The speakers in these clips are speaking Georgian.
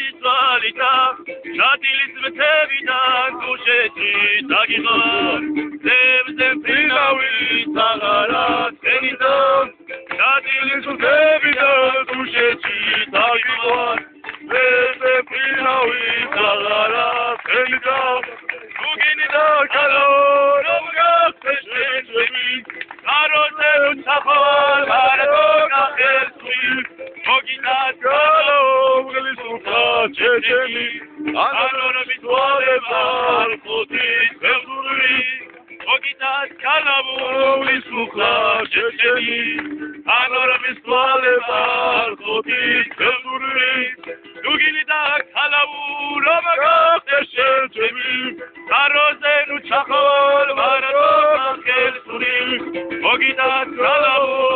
გასის ვალითა შატილის მთებიდან თუშეთში დაგიღარ ძებზე მფრინავი საღარა თენიდა შატილის მთებიდან თუშეთში დაგიღარ ძებზე მფრინავი საღარა თენიდა გუგინიდა კალო რომ გასეშენები აროზე უცხოარ არადო გახერცვი მოგინათ კალო უგლისუფა ჩეჩენი ანორობით ვალებარ ხუთის ხევზური მოგინათ კალო უგლისუფა ჩეჩენი ანორობით ვალებარ ხუთის ხევზური გუგინიდა კალო რომ გახერცვი აროზე უცხოარ არადო გახერცვი მოგინათ კალო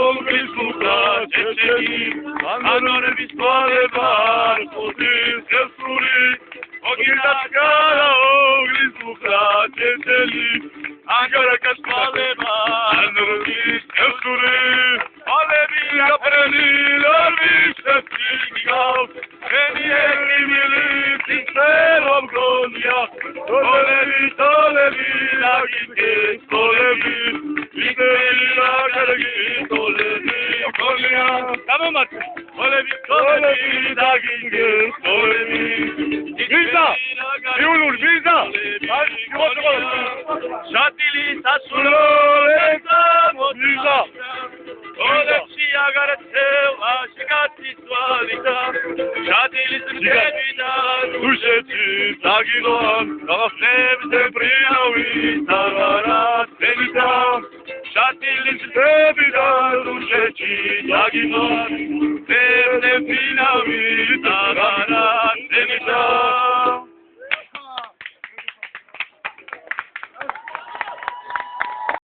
უგლისუფა ჩეჩენი ანორების ვალებარ ხუთის ხევზური მოგინათ კალო უგლისუფა ჩეჩენი ანორაკას ვალებარ ანორების ხევზური ალები გაფრენი ლარვის შეფიგავ ენი ეკიმილი ფიცელო გონია ტოლები დაგიგე ტოლები ვიდელი ლაგერგი ტოლები გონია გამომატ ტოლები დაგიგე ტოლები ვიზა იულურ ვიზა შატილი სასულო ეზა ვიზა ტოლებში აგარეთევ აშკაცის ვალითა შატილის მთებიდან თუშეთში დაგიღარ ძებზე მფრინავი საღარა თენიდა შატილის მთებიდან თუშეთში დაგიღარ ძებზე მფრინავი